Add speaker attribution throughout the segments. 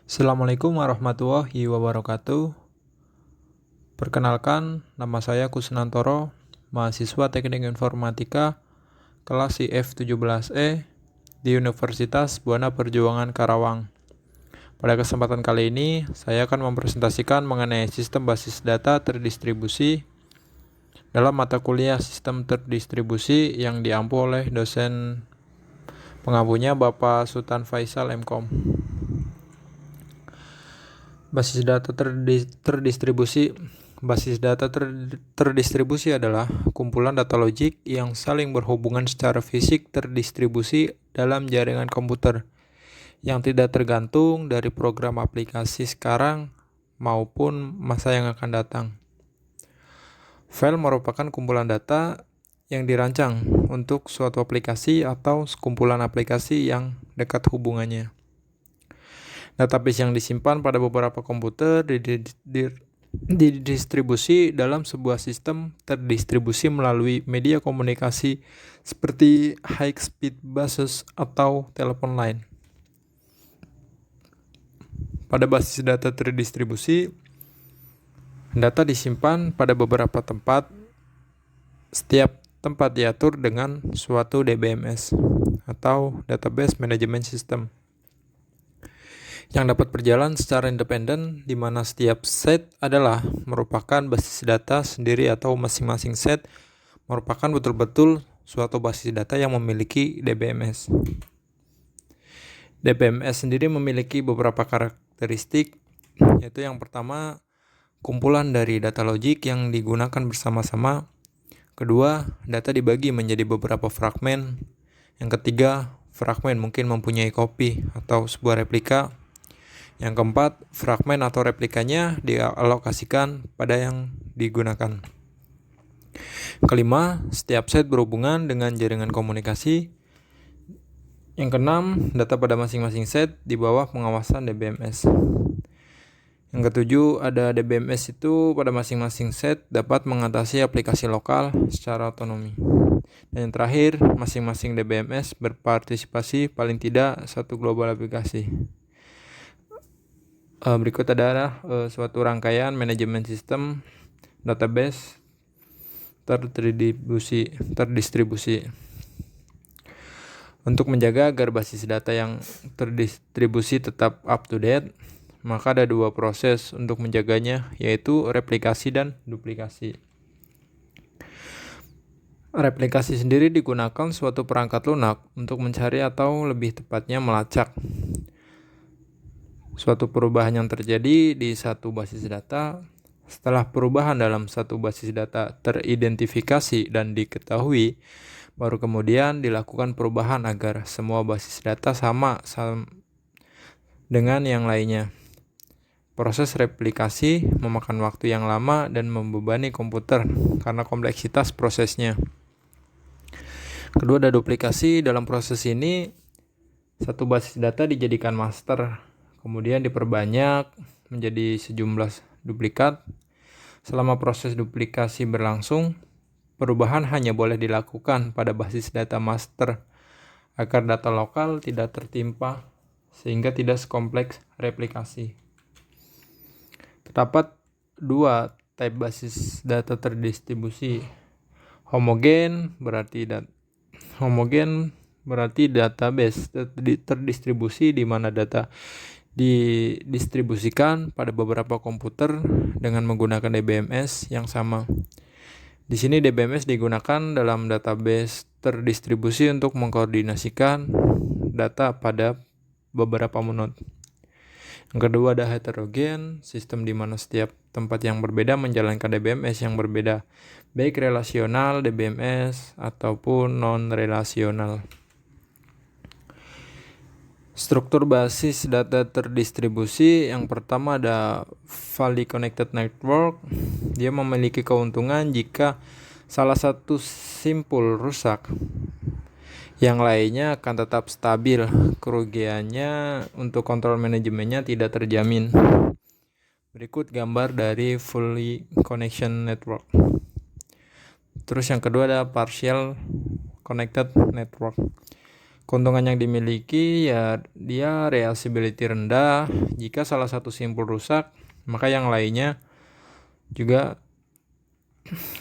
Speaker 1: Assalamualaikum warahmatullahi wabarakatuh. Perkenalkan, nama saya Kusnantoro, mahasiswa Teknik Informatika kelas IF17E di Universitas Buana Perjuangan Karawang. Pada kesempatan kali ini, saya akan mempresentasikan mengenai sistem basis data terdistribusi dalam mata kuliah sistem terdistribusi yang diampu oleh dosen pengampunya Bapak Sultan Faisal MKom. Basis data terdistribusi terdistribusi adalah kumpulan data logik yang saling berhubungan secara fisik terdistribusi dalam jaringan komputer yang tidak tergantung dari program aplikasi sekarang maupun masa yang akan datang. File merupakan kumpulan data yang dirancang untuk suatu aplikasi atau sekumpulan aplikasi yang dekat hubungannya. Database yang disimpan pada beberapa komputer didistribusi dalam sebuah sistem terdistribusi melalui media komunikasi seperti high-speed buses atau telepon line. Pada basis data terdistribusi, data disimpan pada beberapa tempat. Setiap tempat diatur dengan suatu DBMS atau Database Management System yang dapat berjalan secara independen, di mana setiap set adalah merupakan basis data sendiri atau masing-masing set merupakan betul-betul suatu basis data yang memiliki DBMS. DBMS sendiri memiliki beberapa karakteristik, yaitu yang pertama, kumpulan dari data logik yang digunakan bersama-sama. Kedua, data dibagi menjadi beberapa fragmen. Yang ketiga, fragmen mungkin mempunyai copy atau sebuah replika. Yang keempat, fragmen atau replikanya dialokasikan pada yang digunakan. Kelima, setiap set berhubungan dengan jaringan komunikasi. Yang keenam, data pada masing-masing set di bawah pengawasan DBMS. Yang ketujuh, ada DBMS itu pada masing-masing set dapat mengatasi aplikasi lokal secara otonomi. Dan yang terakhir, masing-masing DBMS berpartisipasi paling tidak satu global aplikasi. Berikut adalah suatu rangkaian manajemen sistem database terdistribusi. Untuk menjaga agar basis data yang terdistribusi tetap up to date, maka ada dua proses untuk menjaganya, yaitu replikasi dan duplikasi. Replikasi sendiri digunakan suatu perangkat lunak untuk mencari atau lebih tepatnya melacak suatu perubahan yang terjadi di satu basis data. Setelah perubahan dalam satu basis data teridentifikasi dan diketahui, baru kemudian dilakukan perubahan agar semua basis data sama dengan yang lainnya. Proses replikasi memakan waktu yang lama dan membebani komputer karena kompleksitas prosesnya. Kedua, ada duplikasi. Dalam proses ini, satu basis data dijadikan master, kemudian diperbanyak menjadi sejumlah duplikat. Selama proses duplikasi berlangsung, perubahan hanya boleh dilakukan pada basis data master agar data lokal tidak tertimpa sehingga tidak sekompleks replikasi. Terdapat dua type basis data terdistribusi. Homogen berarti database terdistribusi di mana data didistribusikan pada beberapa komputer dengan menggunakan DBMS yang sama. Di sini DBMS digunakan dalam database terdistribusi untuk mengkoordinasikan data pada beberapa node. Yang kedua, ada heterogen, sistem di mana setiap tempat yang berbeda menjalankan DBMS yang berbeda, baik relasional DBMS ataupun non-relasional. Struktur basis data terdistribusi, yang pertama ada fully connected network. Dia memiliki keuntungan jika salah satu simpul rusak, yang lainnya akan tetap stabil. Kerugiannya untuk kontrol manajemennya tidak terjamin. Berikut gambar dari fully connection network. Terus yang kedua ada partial connected network. Keuntungan yang dimiliki ya dia reusability rendah. Jika salah satu simpul rusak, maka yang lainnya juga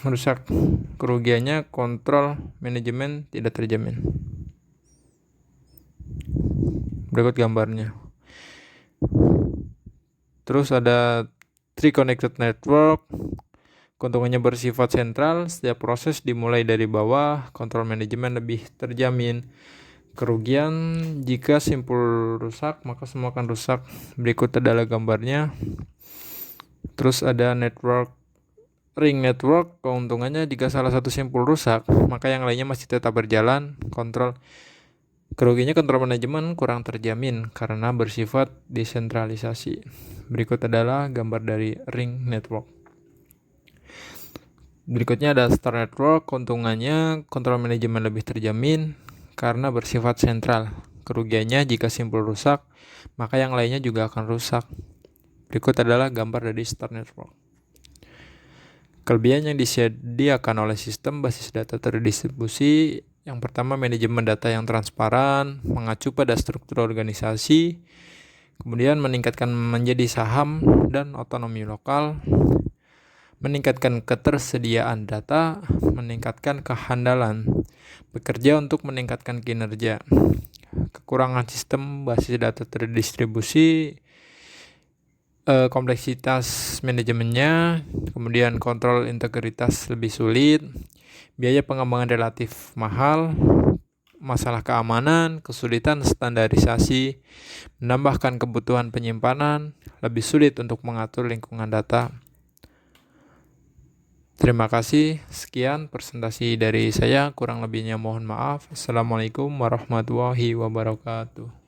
Speaker 1: rusak. Kerugiannya kontrol manajemen tidak terjamin. Berikut gambarnya. Terus ada Tree Connected Network. Keuntungannya bersifat sentral, setiap proses dimulai dari bawah, kontrol manajemen lebih terjamin. Kerugian jika simpul rusak, maka semua akan rusak. Berikut adalah gambarnya. Terus ada ring network. Keuntungannya jika salah satu simpul rusak, maka yang lainnya masih tetap berjalan. Kerugiannya kontrol manajemen kurang terjamin karena bersifat desentralisasi. Berikut adalah gambar dari ring network. Berikutnya ada star network. Keuntungannya kontrol manajemen lebih terjamin karena bersifat sentral. Kerugiannya jika simpul rusak, maka yang lainnya juga akan rusak. Berikut adalah gambar dari star network. Kelebihan yang disediakan oleh sistem basis data terdistribusi, yang pertama manajemen data yang transparan, mengacu pada struktur organisasi, kemudian meningkatkan menjadi saham dan otonomi lokal, meningkatkan ketersediaan data, meningkatkan kehandalan, bekerja untuk meningkatkan kinerja. Kekurangan sistem basis data terdistribusi, kompleksitas manajemennya, kemudian kontrol integritas lebih sulit, biaya pengembangan relatif mahal, masalah keamanan, kesulitan standarisasi, menambahkan kebutuhan penyimpanan, lebih sulit untuk mengatur lingkungan data. Terima kasih, sekian presentasi dari saya, kurang lebihnya mohon maaf. Assalamualaikum warahmatullahi wabarakatuh.